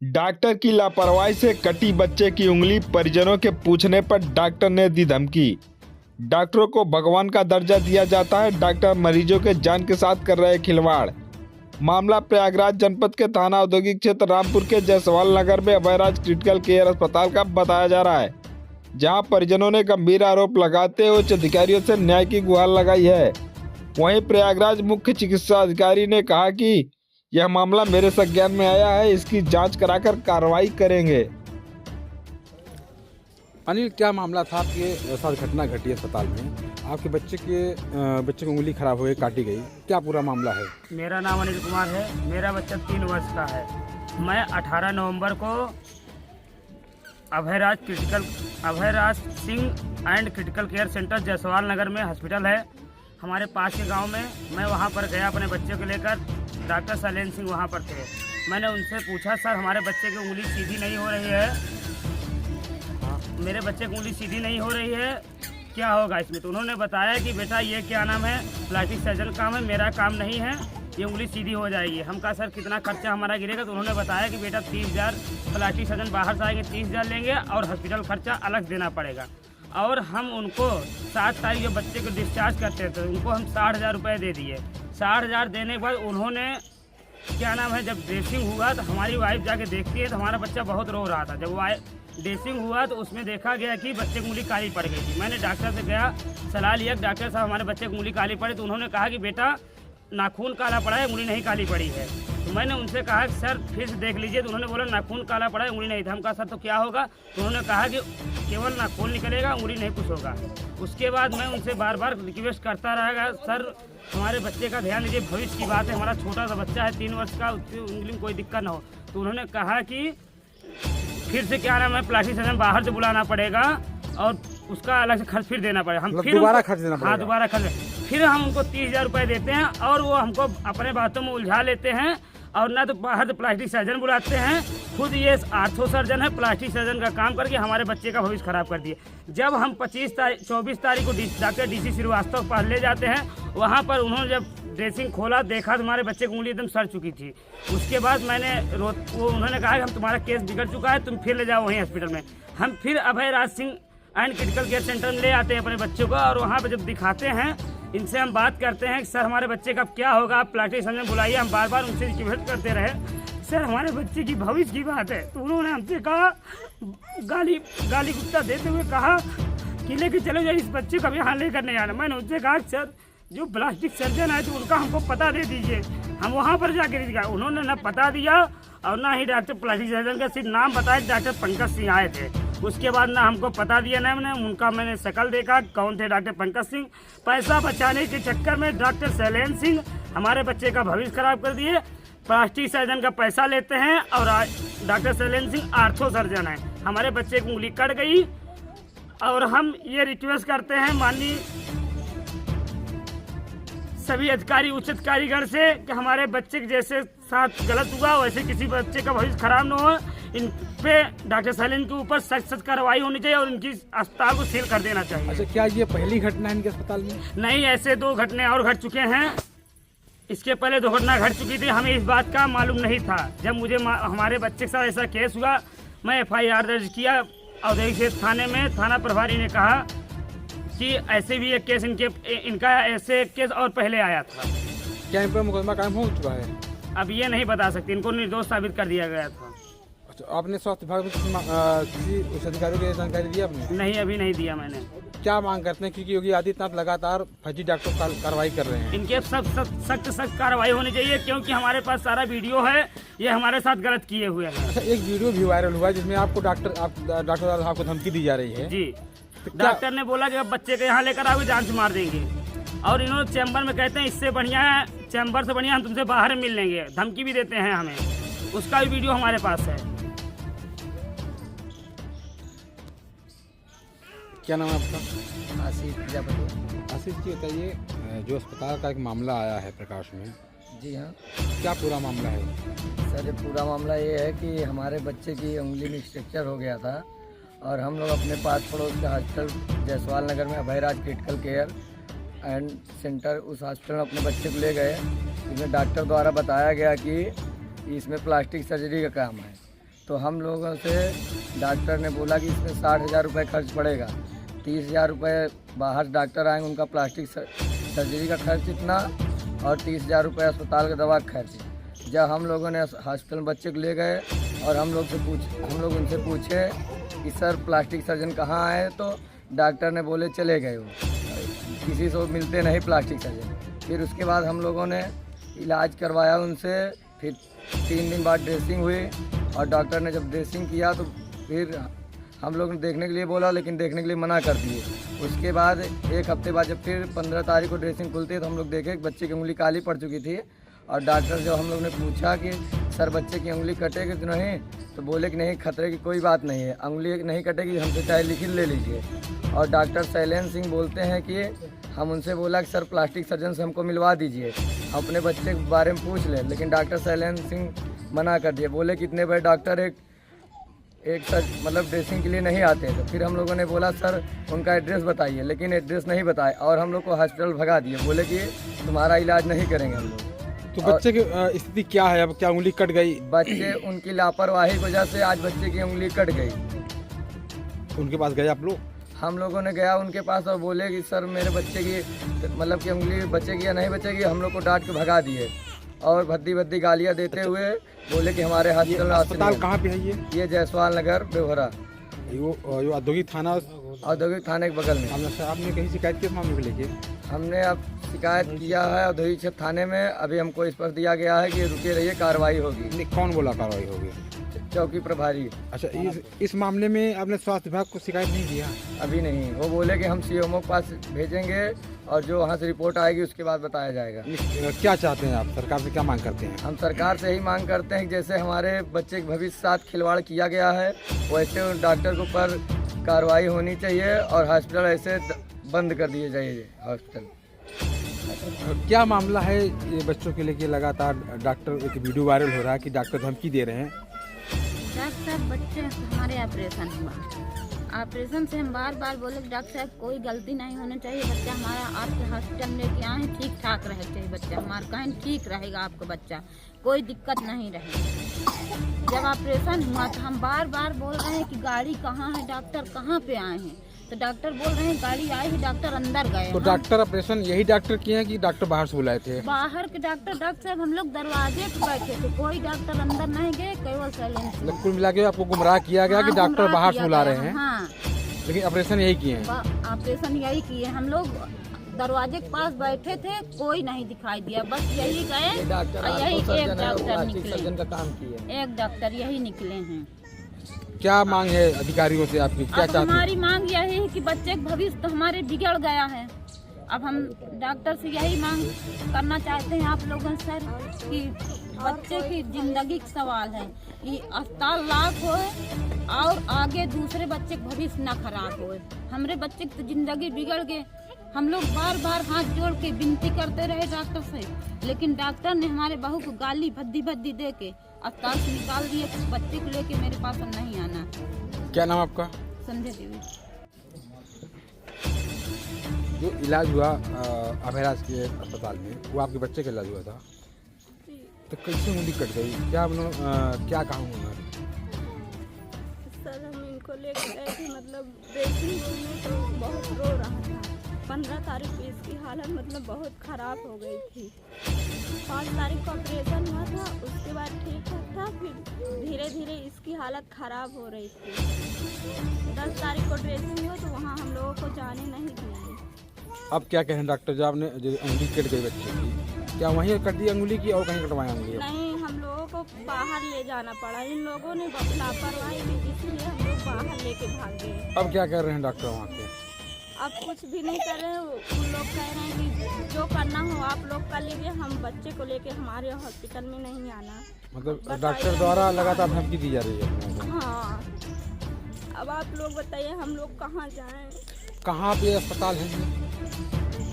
Doctor की लापरवाही से कटी बच्चे की उंगली, परिजनों के पूछने पर डॉक्टर ने दी धमकी। डॉक्टरों को भगवान का दर्जा दिया जाता है, डॉक्टर मरीजों के जान के साथ कर रहे खिलवाड़। मामला प्रयागराज जनपद के थाना औद्योगिक क्षेत्र रामपुर के जायसवाल नगर में अभयराज क्रिटिकल केयर अस्पताल का बताया जा रहा है, जहां परिजनों ने गंभीर आरोप लगाते हुए उच्च अधिकारियों से न्याय की गुहार लगाई है। वहीं प्रयागराज मुख्य चिकित्सा अधिकारी ने कहा कि यह मामला मेरे संज्ञान में आया है, इसकी जांच कराकर कार्रवाई करेंगे। अनिल, क्या मामला था? आपके साथ घटना घटी अस्पताल में, आपके बच्चे की उंगली खराब हो गई, काटी गई, क्या पूरा मामला है? मेरा नाम अनिल कुमार है। मेरा बच्चा 3 वर्ष का है। मैं 18 नवंबर को Abhayraj Singh and critical care centre Jaiswal Nagar में हॉस्पिटल है हमारे पास के गांव में। मैं वहां पर गया अपने बच्चे को लेकर। डॉक्टर शैलेंद्र सिंह वहां पर थे। मैंने उनसे पूछा, सर हमारे बच्चे की उंगली सीधी नहीं हो रही है, मेरे बच्चे की उंगली सीधी नहीं हो रही है, क्या होगा इसमें? तो उन्होंने बताया कि बेटा ये क्या नाम है, प्लास्टिक सर्जन काम है, मेरा काम नहीं है, ये उंगली सीधी हो जाएगी। हम कहा सर कितना खर्चा हमारा गिरेगा? तो उन्होंने बताया कि बेटा 30,000 प्लास्टिक सर्जन बाहर से आएंगे, 30,000 लेंगे और हॉस्पिटल खर्चा अलग देना पड़ेगा। और हम उनको 7 तारीख जो बच्चे को डिस्चार्ज करते थे उनको हम 60,000 रुपये दे दिए। 60,000 देने के बाद उन्होंने क्या नाम है, जब ड्रेसिंग हुआ तो हमारी वाइफ जाके देखती है तो हमारा बच्चा बहुत रो रहा था। जब ड्रेसिंग हुआ तो उसमें देखा गया कि बच्चे की उंगली काली पड़ गई थी। मैंने डॉक्टर से गया, सलाह लिया, डॉक्टर साहब हमारे बच्चे की उंगली काली पड़ी। तो उन्होंने कहा कि बेटा नाखून काला पड़ा है, उंगली नहीं काली पड़ी है। तो मैंने उनसे कहा कि सर फिर से देख लीजिए। तो उन्होंने बोला नाखून काला पड़ा है, उंगली नहीं था। हम कहा सर तो क्या होगा? तो उन्होंने कहा कि केवल नाखून निकलेगा, उंगली नहीं कुछ होगा। उसके बाद मैं उनसे बार बार रिक्वेस्ट करता रहेगा, सर हमारे बच्चे का ध्यान दीजिए, भविष्य की बात है, हमारा छोटा सा बच्चा है 3 वर्ष का, उसकी उंगली में कोई दिक्कत ना हो। तो उन्होंने कहा कि फिर से क्या नाम है, प्लास्टिक सर्जन बाहर से बुलाना पड़ेगा और उसका अलग से खर्च फिर देना पड़ेगा। हम फिर दोबारा खर्च देना पड़ेगा? हाँ, दोबारा खर्च। फिर हम उनको 30,000 रुपये देते हैं और वो हमको अपने बातों में उलझा लेते हैं और ना तो बाहर से प्लास्टिक सर्जन बुलाते हैं। खुद ये आर्थो सर्जन है, प्लास्टिक सर्जन का काम करके हमारे बच्चे का भविष्य खराब कर दिए। जब हम 24 तारीख को डॉक्टर DC श्रीवास्तव पास ले जाते हैं, वहाँ पर उन्होंने जब ड्रेसिंग खोला, देखा तो हमारे बच्चे की उंगली एकदम सड़ चुकी थी। उसके बाद उन्होंने कहा कि हम तुम्हारा केस बिगड़ चुका है, तुम फिर ले जाओ वहीं हॉस्पिटल में। हम फिर Abhayraj Singh and critical care centre में ले आते हैं अपने बच्चों को और वहाँ पर जब दिखाते हैं, इनसे हम बात करते हैं कि सर हमारे बच्चे का क्या होगा, आप प्लास्टिक सर्जन बुलाइए। हम बार बार उनसे रिक्वेस्ट करते रहे, सर हमारे बच्चे की भविष्य की बात है। तो उन्होंने हमसे कहा, गाली गुस्सा देते हुए कहा कि लेके चले जाइए, इस बच्चे को यहाँ लेकर नहीं आना। मैंने उनसे कहा सर जो प्लास्टिक सर्जन है तो उनका हमको पता दे दीजिए, हम वहाँ पर जाकर दिखा। उन्होंने ना पता दिया और ना ही डॉक्टर प्लास्टिक सर्जन का सिर्फ नाम बताया, डॉक्टर पंकज सिंह आए थे। उसके बाद ना हमको पता दिया, ना मैंने शक्ल देखा कौन थे डॉक्टर पंकज सिंह। पैसा बचाने के चक्कर में डॉक्टर शैलेंद्र सिंह हमारे बच्चे का भविष्य खराब कर दिए। प्लास्टिक सर्जन का पैसा लेते हैं और doctor Shailendra Singh ortho surgeon है। हमारे बच्चे की उंगली कट गई और हम ये रिक्वेस्ट करते हैं माननीय सभी अधिकारी, उच्च अधिकारीगण से कि हमारे बच्चे के जैसे साथ गलत हुआ वैसे किसी बच्चे का भविष्य खराब न हो। इन पे डॉक्टर शैलेंद्र के ऊपर सख्त कार्रवाई होनी चाहिए और इनकी अस्पताल को सील कर देना चाहिए। अच्छा, क्या ये पहली घटना है इनके अस्पताल में? नहीं, ऐसे 2 घटने और घट चुके हैं। इसके पहले 2 घटना घट चुकी थी, हमें इस बात का मालूम नहीं था। जब मुझे हमारे बच्चे के साथ ऐसा केस हुआ, मैं FIR दर्ज किया औद्योगिक थाने में। थाना प्रभारी ने कहा कि ऐसे भी एक केस इनका ऐसे केस और पहले आया था। क्या इन पर मुकदमा कायम हो चुका है? अब ये नहीं बता सकते, इनको निर्दोष साबित कर दिया गया था। अच्छा, आपने स्वास्थ्य विभाग में किसी उच्च अधिकारी को जानकारी दी आपने? नहीं, अभी नहीं दिया मैंने। क्या मांग करते हैं, क्योंकि योगी आदित्यनाथ लगातार फर्जी डॉक्टर कार्रवाई कर रहे हैं? इनके सख्त कार्रवाई होनी चाहिए, क्योंकि हमारे पास सारा वीडियो है, ये हमारे साथ गलत किए हुए हैं। अच्छा, एक वीडियो भी वायरल हुआ जिसमें आपको डॉक्टर साहब को धमकी दी जा रही है? जी, डॉक्टर ने बोला कि अब बच्चे को यहाँ लेकर आओगे, जान से मार देंगे। और इन्होंने चैम्बर में कहते हैं इससे बढ़िया है, चैम्बर से बढ़िया हम तुमसे बाहर मिल लेंगे, धमकी भी देते हैं हमें। उसका भी वीडियो हमारे पास है। क्या नाम है आपका? आशीष प्रजापति। आशीष जी, बताइए, जो अस्पताल का एक मामला आया है प्रकाश में, जी हाँ क्या पूरा मामला है? सर, ये पूरा मामला ये है कि हमारे बच्चे की उंगली में फ्रैक्चर हो गया था और हम लोग अपने पास पड़ोस के हॉस्पिटल जायसवाल नगर में Abhayraj critical care and centre, उस हॉस्पिटल में अपने बच्चे को ले गए। इसमें डॉक्टर द्वारा बताया गया कि इसमें प्लास्टिक सर्जरी का काम है। तो हम लोगों से डॉक्टर ने बोला कि इसमें 60,000 रुपये खर्च पड़ेगा। 30,000 रुपये बाहर डॉक्टर आएंगे, उनका प्लास्टिक सर्जरी का खर्च इतना, और 30,000 रुपये अस्पताल का दवा का खर्च। जब हम लोगों ने हॉस्पिटल में बच्चे को ले गए और हम लोग उनसे पूछे कि सर प्लास्टिक सर्जन कहाँ आए, तो डॉक्टर ने बोले चले गए वो, किसी से मिलते नहीं प्लास्टिक सर्जन। फिर उसके बाद हम लोगों ने इलाज करवाया उनसे, फिर 3 दिन बाद ड्रेसिंग हुई, और डॉक्टर ने जब ड्रेसिंग किया तो फिर हम लोग ने देखने के लिए बोला, लेकिन देखने के लिए मना कर दिए। उसके बाद 1 हफ्ते बाद जब फिर 15 तारीख को ड्रेसिंग खुलती है तो हम लोग देखे कि बच्चे की उंगली काली पड़ चुकी थी, और डॉक्टर जब हम लोग ने पूछा कि सर बच्चे की उंगली कटेगी तो नहीं, तो बोले कि नहीं, खतरे की कोई बात नहीं है, उंगली नहीं कटेगी, हमसे चाहे लिखित ले लीजिए। और डॉक्टर शैलेंद्र सिंह बोलते हैं कि हम उनसे बोला कि सर प्लास्टिक सर्जन से हमको मिलवा दीजिए, अपने बच्चे के बारे में पूछ लें, लेकिन डॉक्टर शैलेंद्र सिंह मना कर दिए, बोले कि इतने बड़े डॉक्टर एक मतलब ड्रेसिंग के लिए नहीं आते। तो फिर हम लोगों ने बोला सर उनका एड्रेस बताइए, लेकिन एड्रेस नहीं बताए और हम लोग को हॉस्पिटल भगा दिए, बोले कि तुम्हारा इलाज नहीं करेंगे हम लोग। तो बच्चे की स्थिति क्या है अब? क्या उंगली कट गई? बच्चे उनकी लापरवाही की वजह से आज बच्चे की उंगली कट गई। उनके पास गए आप लोग? हम लोगों ने गया उनके पास और बोले कि सर मेरे बच्चे की मतलब कि उंगली बचेगी या नहीं बचेगी, हम लोग को डांट के भगा दिए और भद्दी गालियां देते हुए बोले कि हमारे अस्पताल कहाँ पे है ये जायसवाल नगर बेवहरा, यो औद्योगिक थाने के बगल में। आपने कहीं शिकायत किस मामले को लेके? हमने अब शिकायत किया है औद्योगिक क्षेत्र थाने में, अभी हमको इस पर दिया गया है कि रुके रहिए, कार्रवाई होगी। कौन बोला कार्रवाई होगी? चौकी प्रभारी। अच्छा, इस मामले में आपने स्वास्थ्य विभाग को शिकायत नहीं किया? अभी नहीं, वो बोले कि हम सीएमओ के पास भेजेंगे और जो वहाँ से रिपोर्ट आएगी उसके बाद बताया जाएगा। क्या चाहते हैं आप? सरकार से क्या मांग करते हैं? हम सरकार से ही मांग करते हैं कि जैसे हमारे बच्चे के भविष्य के साथ खिलवाड़ किया गया है वैसे डॉक्टर के ऊपर कार्रवाई होनी चाहिए और हॉस्पिटल ऐसे बंद कर दिए जाइए हॉस्पिटल। क्या मामला है ये बच्चों के लेके? लगातार डॉक्टर एक वीडियो वायरल हो रहा है कि डॉक्टर धमकी दे रहे हैं। डॉक्टर साहब बच्चे हमारे ऑपरेशन हुआ, ऑपरेशन से हम बार बार बोले डॉक्टर साहब कोई गलती नहीं होनी चाहिए, बच्चा हमारा आपके हॉस्पिटल लेके आए ठीक ठाक रहे चाहिए, बच्चा हमारा कहीं ठीक रहेगा, आपका बच्चा कोई दिक्कत नहीं रहेगी। जब ऑपरेशन हुआ तो हम बार बार बोल रहे हैं कि गाड़ी कहाँ है, डॉक्टर कहाँ पे आए हैं, तो डॉक्टर बोल रहे हैं गाड़ी आई है, डॉक्टर अंदर गए। तो डॉक्टर ऑपरेशन यही डॉक्टर किए हैं कि डॉक्टर बाहर से बुलाए थे? बाहर के डॉक्टर साहब हम लोग दरवाजे पे बैठे थे, कोई डॉक्टर अंदर नहीं गए, केवल शैलेंद्र। कुल मिला के आपको गुमराह किया गया कि डॉक्टर बाहर से बुला रहे हैं? हाँ, लेकिन ऑपरेशन यही किए हैं? ऑपरेशन यही किए, हम लोग दरवाजे के पास बैठे थे, कोई नहीं दिखाई दिया, बस यही गए, यही एक डॉक्टर निकले, एक डॉक्टर यही निकले हैं। क्या मांग है अधिकारियों से आपकी? क्या चाहते हैं? हमारी मांग यही है कि बच्चे का भविष्य तो हमारे बिगड़ गया है, अब हम डॉक्टर से यही मांग करना चाहते हैं आप लोगों से कि बच्चे की जिंदगी का सवाल है, ये अस्पताल लाख होए और आगे दूसरे बच्चे का भविष्य न खराब होए। हमारे बच्चे की तो जिंदगी बिगड़ गए, हम लोग बार बार हाथ जोड़ के विनती करते रहे डॉक्टर से, लेकिन डॉक्टर ने हमारे बहू को गाली भद्दी दे के अस्पताल से निकाल दिए। बच्चे को लेके मेरे पास नहीं आना। क्या नाम आपका? संजय देवी। जो इलाज हुआ अभयराज के अस्पताल में, वो आपके बच्चे का इलाज हुआ था, तो कैसे उंगली कट गई? क्या क्या कहा उन्होंने? सर हम इनको लेकर गए थे, मतलब ड्रेसिंग रूम में तो बहुत रो रहा था। 15 तारीख को इसकी हालत मतलब बहुत ख़राब हो गई थी। 5 तारीख को ऑपरेशन हुआ था, उसके बाद ठीक ठाक था, फिर धीरे धीरे इसकी हालत ख़राब हो रही थी। 10 तारीख को ड्रेसिंग हुआ तो वहाँ हम लोगों को जाने नहीं दिए। अब क्या कहें डॉक्टर, जब आपने जो उंगली कट गई बच्चे की, क्या वहीं कट दी अंगुली की और कहीं कटवाएं उंगली? नहीं, हम लोगों को बाहर ले जाना पड़ा, इन लोगों ने लापरवाही की, इसलिए हम लोग बाहर लेके भाग गए। अब क्या कर रहे हैं डॉक्टर वहाँ के? अब कुछ भी नहीं कर रहे हैं, उन लोग कह रहे हैं कि जो करना हो आप लोग कर लीजिए, हम बच्चे को लेके हमारे हॉस्पिटल में नहीं आना। मतलब डॉक्टर द्वारा लगातार धमकी दी जा रही है? हाँ, अब आप लोग बताइए हम लोग कहाँ जाएं? कहाँ पे अस्पताल है?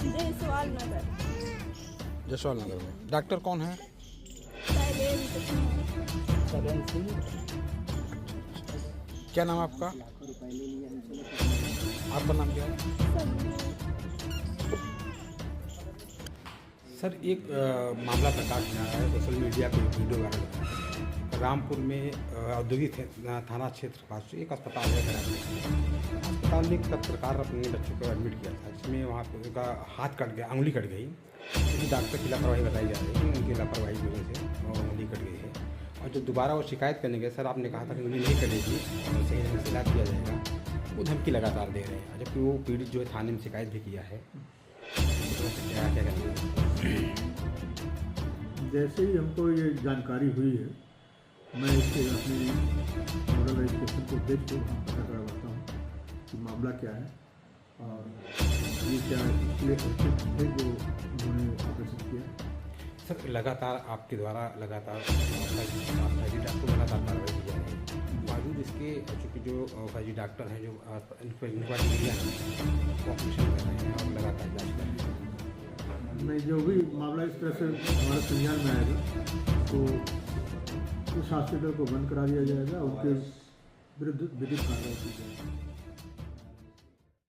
जायसवाल नगर। जायसवाल नगर में। डॉक्टर कौन है? क्या नाम आपका? आपका नाम क्या है? सर एक मामला प्रकाश में आया है, सोशल मीडिया पे वीडियो वायरल हो रहा है। रामपुर में औद्योगिक थाना क्षेत्र पास एक अस्पताल है अस्पताल में एक पत्रकार अपने बच्चे को एडमिट किया था, जिसमें वहाँ पे उनका हाथ कट गया, अंगुली कट गई। क्योंकि डॉक्टर की लापरवाही बताई जा रही है कि उनकी लापरवाही की वजह से अंगुली कट गई है। और जब दोबारा वो शिकायत करने गए, सर आपने कहा था कि उंगली नहीं कटेगी और सही ढंग से इलाज किया जाएगा, वो धमकी लगातार दे रहे हैं, जबकि वो पीड़ित जो है थाने में शिकायत भी किया है। क्या करेंगे? जैसे ही हमको ये जानकारी हुई है, मैं इससे अपने नोडल रजिस्ट्रेशन को भेज के वहाँ पता करवाता हूँ कि मामला क्या है और ये क्या इसलिए थे जो उन्होंने ऑपरेशन किया। सर लगातार आपके द्वारा लगातार फर्जी डॉक्टर लगातार कार्रवाई की जा रही है, बावजूद इसके चूँकि जो फर्जी डॉक्टर हैं जो इनका डिग्रियाँ हैं ऑपरेशन कर रहे हैं और लगातार इलाज कर रहे हैं। नहीं, जो भी मामला इस तरह से हमारे संज्ञान में आएगा तो उस हॉस्पिटल को बंद करा दिया जाएगा, उनके विरुद्ध विधिक कार्रवाई की जाएगी।